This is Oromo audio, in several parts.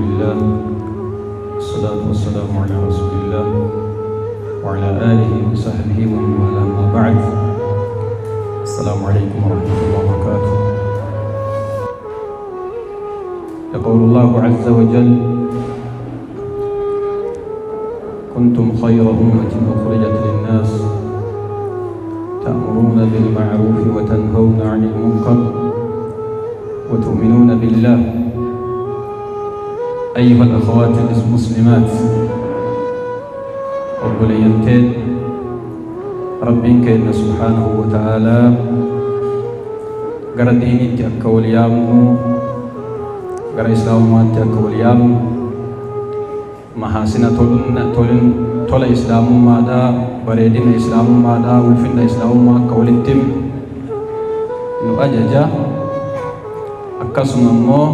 لله والصلاة والسلام على رسول الله وعلى آله وصحبه ومن والاه ما بعد. السلام عليكم ورحمة الله وبركاته. يقول الله عز وجل: كنتم خير أمة أخرجت للناس تأمرون بالمعروف وتنهون عن المنكر وتؤمنون بالله. أيها الأخوات المسلمات، وبلينتين ربك إن سبحانه وتعالى قرأ ديني تأكل يامو قرأ إسلام تأكل يامو محاسن tola islaamummaadha, bareedina islaamummaadha, ulfinna islaamummaa akka walittim nu ajaja. Akkasuma immoo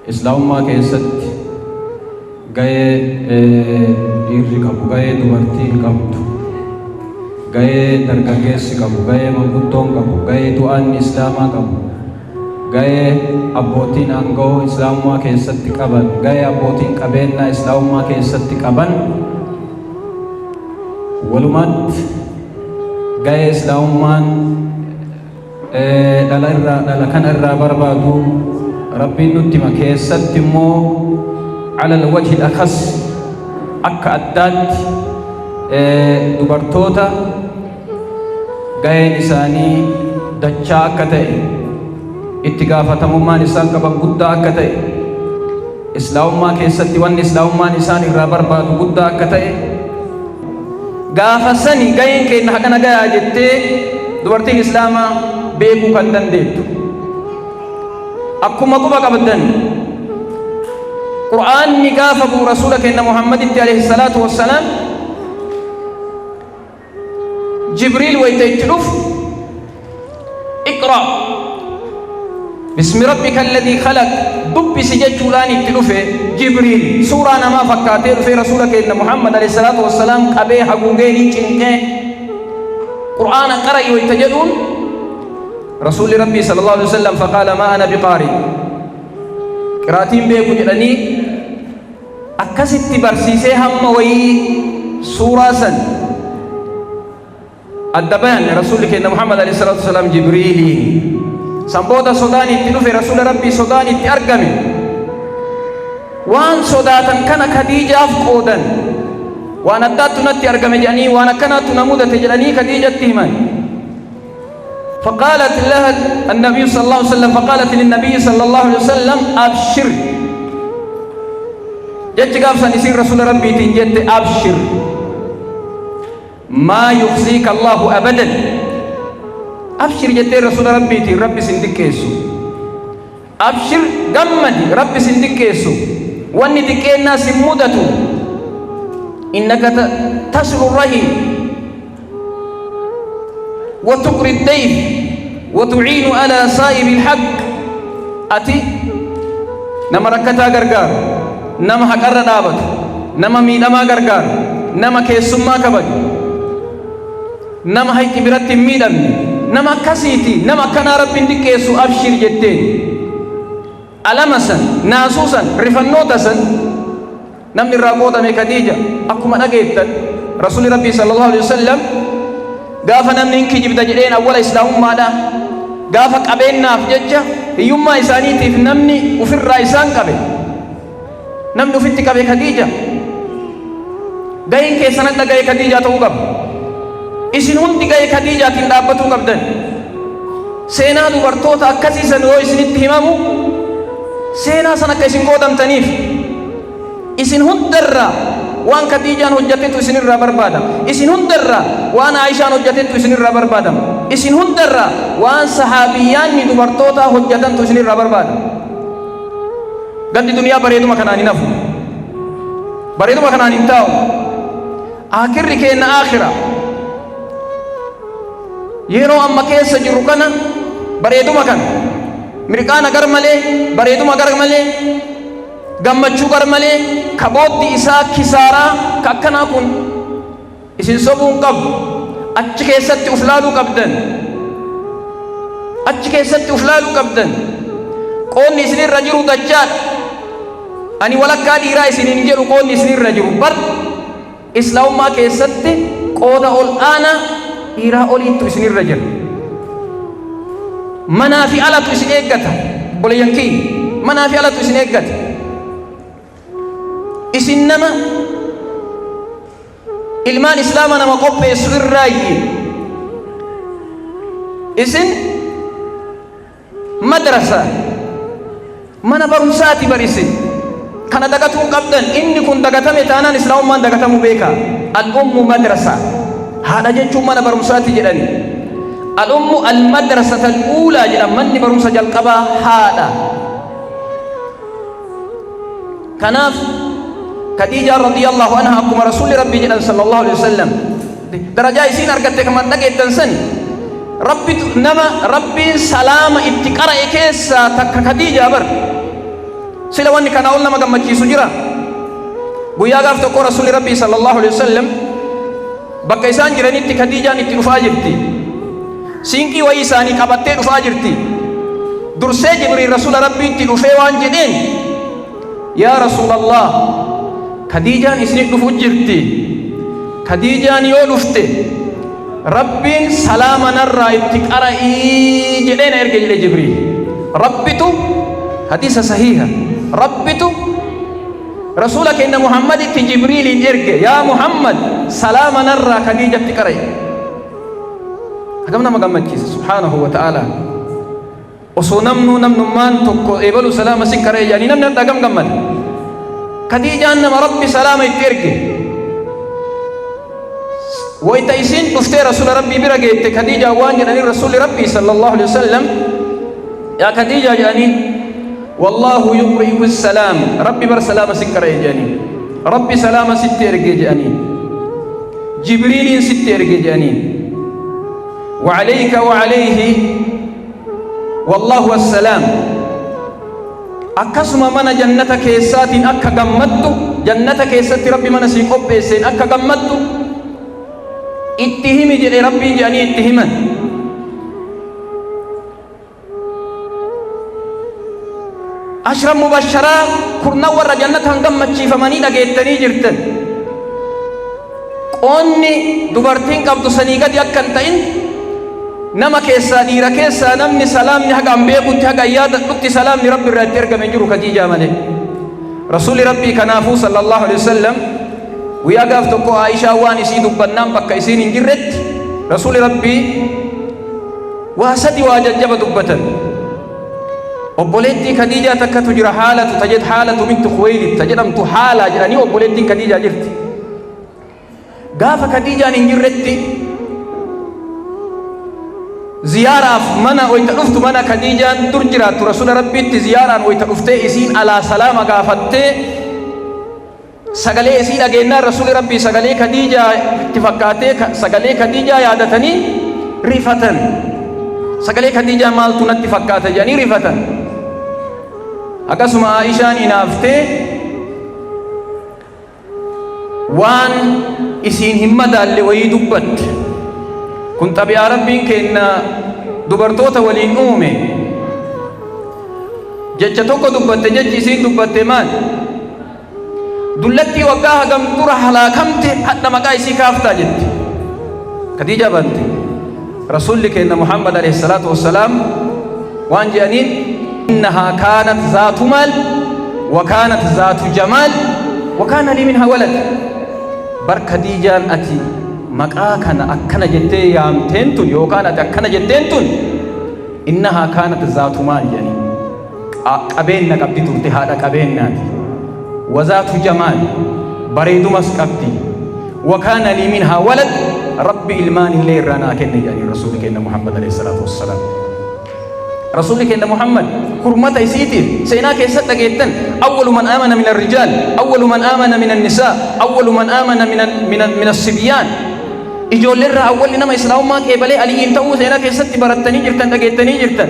islaamummaa keessatti gahee dhiirri qabu, gahee dubartiin qabdu, gahee dargaggeessi qabu, gahee manguddoon qabu, gahee du'aanni islaamaa qabu, gahee abbootiin aangoo islaamummaa keessatti qaban, gahee abbootiin qabeenyaa islaamummaa keessatti qaban, walumatti gahee islaamummaan dhala kana irraa barbaadu rabbiin nutti hima. Keessatti immoo alal wajhi akhas akka addaatti dubartoota gaheen isaanii dachaa akka ta'e, itti gaafatamummaan isaan qaban guddaa akka ta'e, islaamummaa keessatti wanni islaamummaan isaan irraa barbaadu guddaa akka ta'e, gaafa sani gaheen keenya hagana gayaa jettee dubartiin islaamaa beekuu kan dandeettu. Akkuma quba qabdan qur'aanni gaafa buu rasuula keenya muhammaditti alayhi salaatu wassalaam jibriil wayta itti dhufu iqra بسم ربك الذي خلق دب سجدولان التلوفه جبريل سورة نما فكاتير في رسولك إن محمد عليه الصلاة والسلام قبيه حقوقيني چنكه قرآن قرأي ويتجدون رسول ربي صلى الله عليه وسلم فقال ما أنا بقارئ قراتين بيكو جلني أكست برسيسي هم وي سورة سن الدبان رسولك إن محمد عليه الصلاة والسلام جبريلي Samboota sodaan itti dhufe rasuula rabbii sodaan itti argame waan sodaatan kana Khadiijaaf qoodan waan addaattu natti argame jedhanii waan akkanaattu na mudate jedhanii Khadiijatti himan. فقالت لها النبي صلى الله عليه وسلم فقالت للنبي صلى الله عليه وسلم أبشر جت قابسا نسير رسول ربي تنجت أبشر ما يخزيك الله أبدا. أبشر جدّي رسول ربي تي ربي سندكيسو أبشر جمدي ربي سندكيسو واني دكين ناس مودتو إنك تصل الرحم وتقري الضيف وتعين على صائب الحق أتي نما ركتا غرغار نما حقر دابت نما ميدما غرغار نما كيسما كبد نما هيك برت ميدم nama akkasiiti, nama akkanaa rabbiin diqqeessu abshir jetteen alama san, naasuu san, rifannoota san namni irraa qoodame Khadiija akkuma dhageettan rasuuli rabbii sallallahu alaihi wasallam gaafa namni hin kijibda jedheen awwala islaamummaadha, gaafa qabeennaaf jecha hiyyummaa isaaniitiif namni ufirraa isaan qabe, namni ufitti qabe Khadiija. Gaheen keessan akka gahee Khadiijaa ta'uu qaba. Isin hundi gahee Khadiijaatiin dhaabbatuu qabdan. Seenaa dubartoota akkasiisan yoo isinitti himamu seenaa san akka isin qoodamtaniif isin hundarraa waan Khadiijaan hojjatetu isinirraa barbaadama. Isin hundarraa waan Aishaan hojjatetu isinirraa barbaadama. Isin hundarraa waan sahaabiyyaanni dubartoota hojjatantu isinirraa barbaadama. Gandi duniyaa bareeduma kanaan hin hafu, bareeduma kanaan hin taa'u. Aakirri keenna aakhira. Yeroo amma keessa jirru kana bareeduma kan mirqaana gar malee, bareeduma gar malee, gammachuu gar malee, kabooddi isaa kisaaraa ka akkanaa kun isin sobuun qabu. Achi keessatti uf laaluu qabdan, achi keessatti uf laaluu qabdan. qoonni isinirra jiru dachaadha. Ani walakkaa dhiiraa isiniin jedhu qoonni isinirra jiru bar islaamummaa keessatti qooda ol aanaa dhiiraa oliittu isinirra jira. Manaa fi alatu isin eeggata. Obboleeyyan kiyya manaa fi alatu isin eeggata. Isin nama ilmaan islaama nama qopheessu irraayi. Isin madrasa mana barumsaati barisin kana dagatuu qabdan. Inni kun dagatame taanaan islaamummaan dagatamu beeka. Al-ummu madrasa haadha jechuun mana barumsaati jedhani. Al-ummu al-madrasata al-uulaa jedhan manni barumsa jalqabaa haadha. Kanaaf Khadiijaa radiyallahu anha akkuma rasuulli rabbii jedhan sallallahu alaihi wasallam darajaa isiin argatte kaman dhageettan san rabbiin salaama itti qara'e keessaa takka Khadiijaa bar sila wanni kana ol nama gammachiisu jira. Guyyaa gaaf tokko rasuulli rabbii sallallahu alaihi wasallam bakka isaan jiranitti Khadiijaan itti dhufaa jirti. Siinqii wayii isaanii qabattee dhufaa jirti. Dursee Jibriil rasuula rabbiitti dhufee waan jedheen yaa rasuulallah Khadiijaan isin dhufu jirti. Khadiijaan yoo dhufte rabbiin salaama narraa itti qara'ii jedheen erge jedhe Jibriil. Rabbitu hadiisa sahiha rabbitu rasuula keenya Muhammaditti Jibriiliin erge yaa Muhammad salaama narraa Khadiijatti qara'i. Hagam nama gammachiisa subhaanahu wa ta'ala. Osoo namnummaan tokko eebalu salaama si qara'e jedhanii namni adda hagam gammada. Khadiijaan nama rabbi salaama itti erge. Wayita isin dhuftee rasuula rabbii bira geette Khadiijaa waan jedhanii rasuulli rabbii sallallahu alaihi wasallam yaa Khadiijaa jedhanii wallahu yuqri'uhu salaam rabbi bar salaama si qara'e jedhanii rabbi salaama sitti erge jedhanii Jibriiliin sitti erge jedhanii wa alayka wa alayhi wallahu assalaam. Akkasuma mana jannata keessaatiin akka gammaddu jannata keessatti rabbi mana sii qopheesseen akka gammaddu itti himi jedhe rabbiin jedhanii itti himan. Ashra mubasharaa kurnan warra jannatan gammachiifamanii dhageettanii jirtan. Qoonni dubartiin qabdu sanii gadi akka hin ta'in nama keessaa dhiira keessaa namni salaamni haga an beekutti haga yaadadhutti salaamni rabbi irraa itti ergame jiru Khadiijaa malee. Rasuulli rabbii kanaafuu sallallahu alaihi wasallam guyyaa gaaf tokko Aishaa waan isii dubbannaan bakka isiin hin jirretti rasuulli rabbii waa sadi waa jajjaba dubbatan. Obboleettii Khadiijaa takkatu jira haalatu tajed haalatu bintu Khuwaylid tajedhamtu haalaa jedhanii obboleettiin Khadiijaa jirti. Gaafa Khadiijaan hin jirretti ziyaaraaf mana wayita dhuftu mana Khadiijaan dur jiraattu rasuula rabbiitti ziyaaraan wayita dhuftee isiin alaa salaama gaafattee sagalee isii dhageennaan rasuuli rabbii sagalee Khadiijaa itti fakkaatee sagalee Khadiijaa yaadatanii rifatan. Sagalee Khadiijaa maaltu natti fakkaata jedhanii rifatan. Akkasuma Aishaan inaaftee waan isiin hin madaalle wayii dubbatte. Kun xabi'aa rabbiin kenna dubartoota waliin uume. Jecha tokko dubbatte jechi isiin dubbatte maal? Dullattii waggaa hagam dura halaakamte hadha maqaa isii kaaftaa jette. Khadiijaa bante. Rasuulli kenna Muhammad alayhi salaatu wassalaam waan jedhaniin innahaa kaanat zaatu maal wa kaanat zaatu jamaal wa kaana lii minhaa walad. Bar Khadiijaan ati maqaa kana akkana jettee yaamteen tun yookaan ati akkana jetteen tun innahaa kaanat zaatu maal jedhanii qabeenna qabdi turte haadha qabeennaati. وذات جمال بريدمس قبدي وكان لي منها ولد ربي إلمان الليل رانا كن يعني رسولك إن محمد عليه الصلاة والسلام رسولك إن محمد حرمة يسيتي سينا كيسة جدا أول من آمن من الرجال أول من آمن من النساء أول من آمن من الصبيان إجول للرا أول نما إسلام ما كبلي علي إنتو سينا كيسة برتني جرتن تجتني جرتن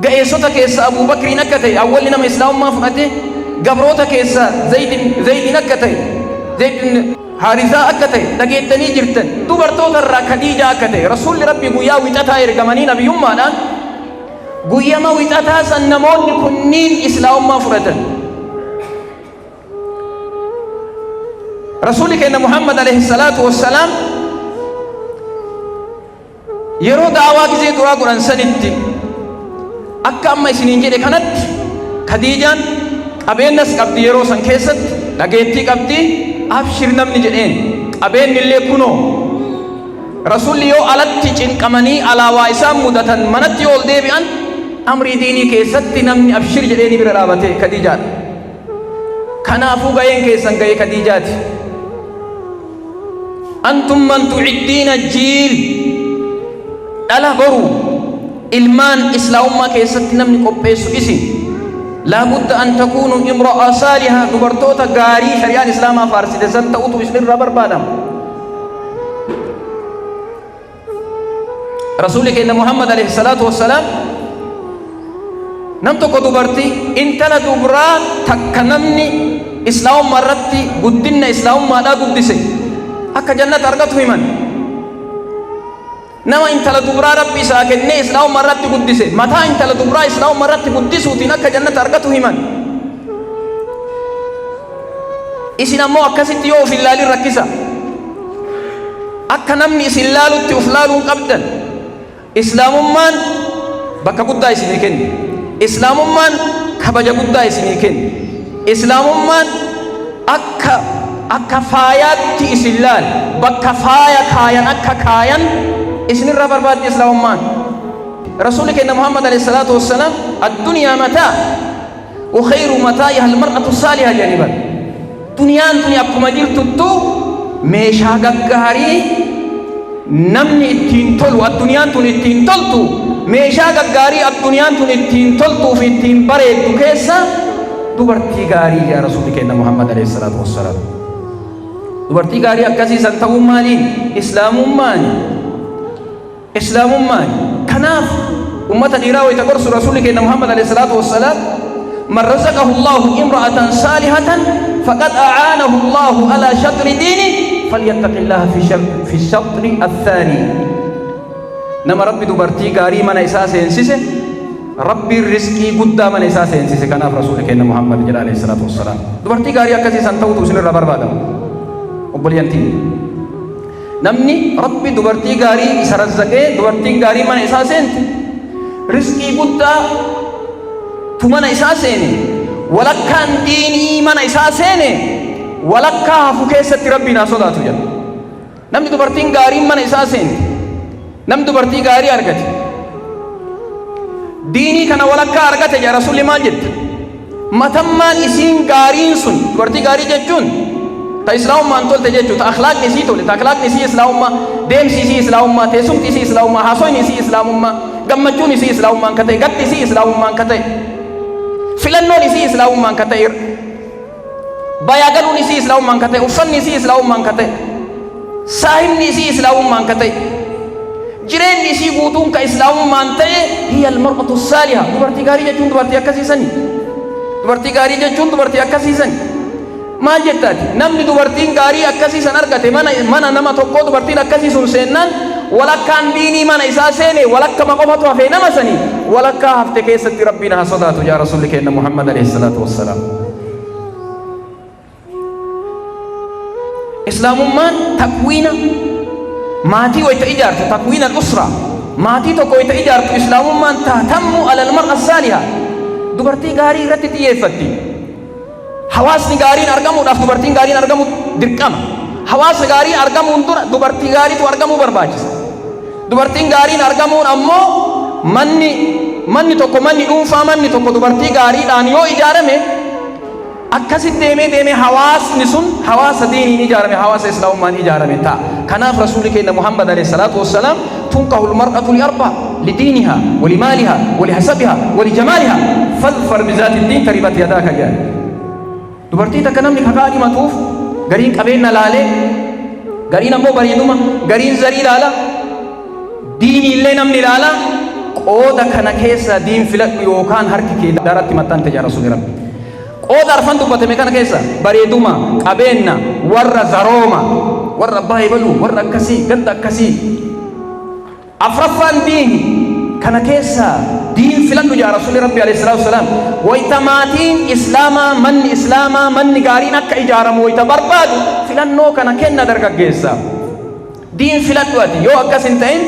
جاي صوتا كيسة أبو بكر نكتة أول نما إسلام ما فهته gabroota keessa zaydin akka ta'e zaydin haarizaa akka ta'e dhageettanii jirtan dubartoota irraa Khadiijaa akka ta'e rasuulli rabbii guyyaa wixataa ergamanii nabiyyummaadhaan guyyama wixataa san namoonni kunniin islaamummaa fudhatan. Rasuuli keenya Muhammad alayhi salaatu wassalaam yeroo daawaa gizee duraa godhan sanitti akka amma isiniin jedhe kanatti Khadiijaan qabeenyas qabdi yeroo san keessatti dhageettii qabdi abshir namni jedheen qabeenyi illee kunoo Rasuulli yoo alatti cinqamanii alaawaa isaan mudatan manatti yoo ol deebi'an amrii diinii keessatti namni abshir jedheeni bira dhaabate Khadiijaadha. Kanaafuu gaheen keessan gahee Khadiijaati. Antum man tu'iddiina jiil dhala boru ilmaan islaamummaa keessatti namni qopheessu isin. Laabudda an takuunu imra'a saaliha dubartoota gaarii shari'aan islaamaa faarsite san ta'utu isinirraa barbaadama. Rasuuli keenya Muhammad alayhi salaatu wassalaam nam tokko dubartii intala dubraa takka namni islaamummaa irratti guddinna islaamummaadhaa guddise akka jannata argatu himan. Nama intala dubraa rabbi isaa kennee islaamummaa irratti guddise mataa intala dubraa islaamummaa irratti guddisuutiin akka jannata argatu himan. Isin ammoo akkasitti yoo of ilaalin rakkisa. Akka namni isin laalutti of laaluun qabdan. Islaamummaan bakka guddaa isinii kenna. Islaamummaan kabaja guddaa isinii kenna. Islaamummaan akka faayaatti isin laal bakka faaya kaayan akka kaayan isinirraa barbaaddi islaamummaan. Rasuuli keenya Muhammad alayhi salaatu wassalaam addunyaa mataa wa khayru mataa'iha almar'atu saaliha janiban. Duniyaan tuni akkuma jirtuttu meeshaa gaggaarii namni ittiin tolu addunyaan tun ittiin toltu meeshaa gaggaarii addunyaan tun ittiin toltuu fi ittiin bareeddu keessa dubartii gaarii yaa Rasuuli keenya Muhammad alayhi salaatu wassalaam. Dubartii gaarii akkasii san ta'uun maaliin? Islaamummaan. Kanaaf ummata dhiiraa wayita gorsu Rasuuli keenya Muhammad alayhi salaatu wassalaam man razaqahu Allahu imra'atan saalihatan faqad a'aanahu Allahu ala shatri diini فليتق الله في الشطر الثاني. نما ربي دبرتي غاري من اساس انسسه ربي الرزقي قد من اساس انسسه كان رسولك ان محمد جل عليه الصلاه والسلام دبرتي غاري اكسي سنتو توسن ربربادا وبليانتي نمني ربي دبرتي غاري سرزقه دبرتي غاري من اساس انت رزقي قد ثمن اساس ولكن ديني من اساس walakkaa hafu keessatti rabbiin haa sodaatu jedha. Namni dubartiin gaariin mana isaa seente namni dubartii gaarii argate diinii kana walakkaa argate jedha Rasuulli maal jette? Matammaan isiin gaariin sun dubartii gaarii jechuun ta islaamummaan tolte jechuu ta akhlaaqni isii tole ta akhlaaqni isii islaamummaa deemsi isii islaamummaa teessumti isii islaamummaa haasoyni isii islaamummaa gammachuun isii islaamummaan ka ta'e gaddi isii islaamummaan ka ta'e filannoon isii islaamummaan ka ta'e bayaagaluun isii islaamummaan ka ta'e uffanni isii islaamummaan ka ta'e saahibni isii islaamummaan ka ta'e jireenyi isii guutuun ka islaamummaan ta'e hiya almar'atu saaliha. Dubartii gaarii jechuun dubartii akkasiisani. Dubartii gaarii jechuun dubartii akkasiisani. Maal jettaati? Namni dubartiin gaarii akkasiisan argate mana nama tokkoo dubartiin akkasiisun seennaan walakkaan diinii mana isaa seene walakkama qofatu hafee nama sanii walakkaa hafte keessatti rabbiin haa sodaatu yaa Rasuulli keenya Muhammad alayhi salaatu wassalaam. Islaamummaan takwiina maatii wayita ijaartu takwiina al-usra maatii tokko wayita ijaartu islaamummaan tahtammu ala al-mar'a saaliha dubartii gaarii irratti xiyyeeffatti. Hawaasni gaariin argamuudhaaf dubartiin gaariin argamu dirqama. Hawaasa gaarii argamuun dura dubartii gaariitu argamuu barbaachisa. Dubartiin gaariin argamuun ammoo manni tokko manni dhuunfaa manni tokko dubartii gaariidhaan yoo ijaarame akkasitti deemee hawaasni sun hawaasa diiniin ijaarame hawaasa islaamummaan ijaarame ta'a. Kanaaf Rasuuli keenya Muhammad alayhi salaatu wassalaam tunkahu al-mar'atu li-arba lidiiniha walimaaliha walihasabiha walijamaaliha fadfar bizaati diin taribat yadaaka jedha. Dubartii takka namni kakaa dhimatuuf gariin qabeenya laalee gariin ammoo bareeduma gariin zarii laala diinii illee namni laala qooda kana keessa diin filadhu yookaan harki kee daratti maxxante jedha Rasuuli rabbi. Qooda arfan dubbatame kana keessa bareeduma qabeenya warra zarooma warra abbaa eebalu warra akkasii ganda akkasii afraffaan diini kana keessa دين فلان يا رسول ربي عليه الصلاة والسلام ويتماتين إسلاما من نقارين أكا إجارة ويتبرباد فلان نو كان كنا درجة جيسا دين فلان دواتي يو أكا سنتين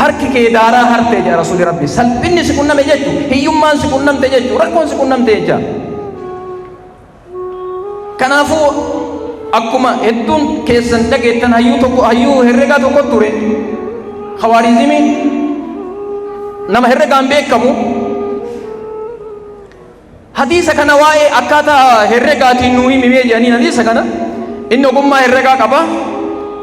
harki kee daaraa harte ja rasuuli rabbi salphinni si qunname jechu hiyyummaan si qunnamte jechu rakkoon si qunnamte jecha kanaafuu akkuma hedduun keessan dhageettan hayyuu herregaa tokko ture khawaarizimiin nama herregaan beekamu hadiisa kana waa'ee akkaataa herregaatiin nuu himimee jedhaniin hadiisa kana inni ogummaa herregaa qaba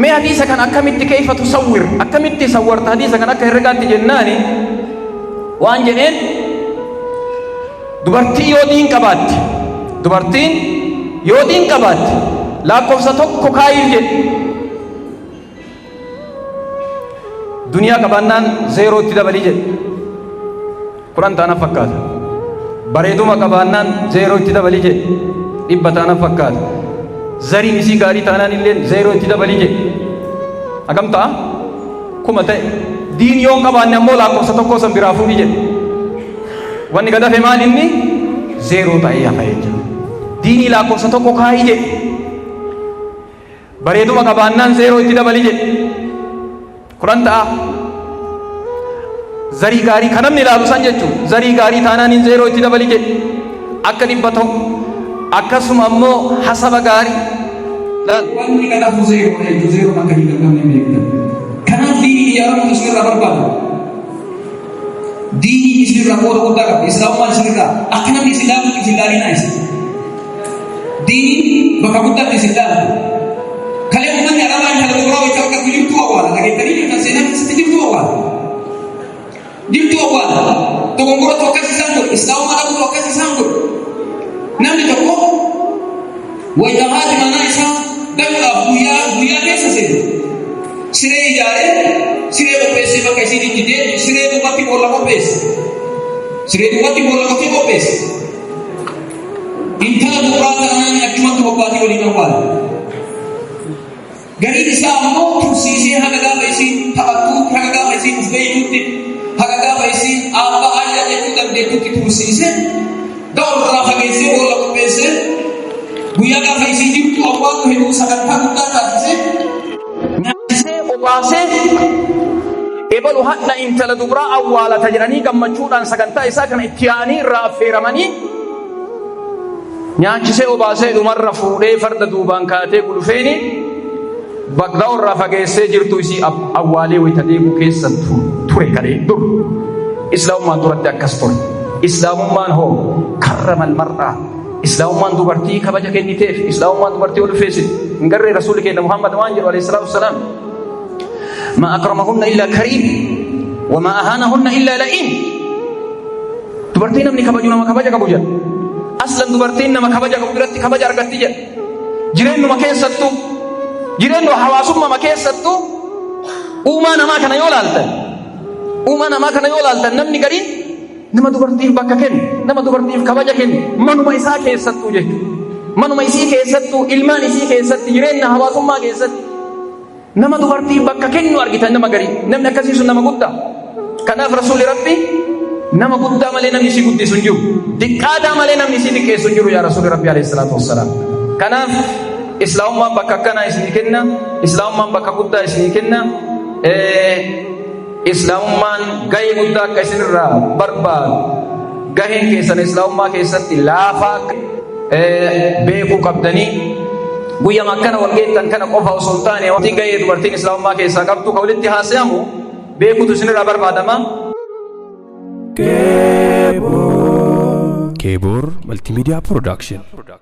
mee hadiisa kan akkamitti kayfa tusawwir akkamitti sawwarta hadiisa kan akka herregaatti jennaani waan jedheen dubartii yoo diin qabaatti lakkoofsa tokko kaayir jedhe duniyaa qabaannaan zeerootti dabalii jedhe kuran taana fakkaata bareeduma qabaannaan zeerootti dabalii jedhe dhibba taana fakkaata zariin isii gaarii taanaan illeen zeeroo itti dabalii jedhe akkam ta'a kuma ta'e diin yoon qabaanne ammoo lakkoofsa tokko san biraa fuudhi jedhe wanni gadafe maal inni zeeroo ta'ee hafa jechuudha diinii lakkoofsa tokko kaayii jedhe bareeduma qabaannaan zeeroo itti dabalii jedhe kuran ta'a zarii gaarii kan namni ilaalu san jechuudha zarii gaarii taanaan zeeroo itti dabalii jedhe akka dhibba ta'u akkasuma ammoo hasaba gaarii wanni kadhafu zeeroo akka hin qabne beekna kanaaf diinii ijaaramu isinirraa barbaadu diinii isinirraa qooda guddaa qaba islaamummaan isinirraa akka namni isin laalu isin laalinaa isin diinii bakka guddaatti isin laalu kalee uummanni arabaa intala dubaraa wayita akka jirtu awwaala dhageettanii jirtan seenaa keessatti jirtu awwaala dogongoratu akkas isaan godhe islaamummaa dhabutu akkas isaan godhe namni tokko wayita haati manaa isaa galuudhaaf guyyaa keessa seenu siree ijaaree siree qopheessee bakka isiin itti deemtu siree duubatti boolla qopheesse intala dubaraa tanaan achumatti bobbaatii waliin awwaala gariin isaa ammoo tursiisee haga gaafa isiin taphattuutti haga gaafa isiin uf beeytuutti haga gaafa isiin abbaa ayyaa jechuu dandeettuutti tursiisee da'urraa fageessee boolla qopheessee guyyaa gaafa isii jirtu awwaallu hedduu sagantaa guddaa taasisee nyaachisee obaasee ebalu hadha intala dubaraa awwaalata jedhanii gammachuudhaan sagantaa isaa kana itti yaa'anii irraa affeeramanii nyaachisee obaasee dhumarra fuudhee farda duubaan kaatee gulufeeni bagdaa irraa fageessee jirtu isii awwaalee wayita deebuu keessa ture kadhee dur islaamummaan duratti akkas ture islaamummaan hoo karramal mar'aa islaamummaan dubartii kabaja kenniteef islaamummaan dubartii ulfeessite hin garree rasuulli keenya Muhammad waan jedhu alayhi salaatu wassalaam ma akramahunna illa kariim wa ma ahanahunna illa la'iim dubartii namni kabaju nama kabaja qabu jedha aslan dubartiin nama kabaja qabu biratti kabaja argatti jedha jireenyuma hawaasummaa keessattuu uumaa namaa kana yoo laaltan namni gariin nama dubartiif bakka kennu nama dubartiif kabaja kennu manuma isaa keessattuu jechuudha manuma isii keessattuu ilmaan isii keessatti jireenya hawaasummaa keessatti nama dubartiif bakka kennu argitan nama garii namni akkasii sun nama guddaa kanaaf rasuulli rabbi nama guddaa malee namni isii guddisu hin jiru diqqaataa malee namni isii diqqeessu hin jiru yaa rasuulli rabbi alayhi salaatu wassalaam kanaaf islaamummaan bakka akkanaa isinii kenna islaamummaan bakka guddaa isinii kenna islaamummaan gahee guddaa akka isinirraa barbaadu gaheen keessan islaamummaa keessatti laafaa beekuu qabdanii guyyama akkana walgeettan kana qofa osoo hin taane wanti gahee dubartiin islaamummaa keessaa qabdu ka walitti haasayamu beekuutu isinirraa barbaadama. Kebor Multimedia Production.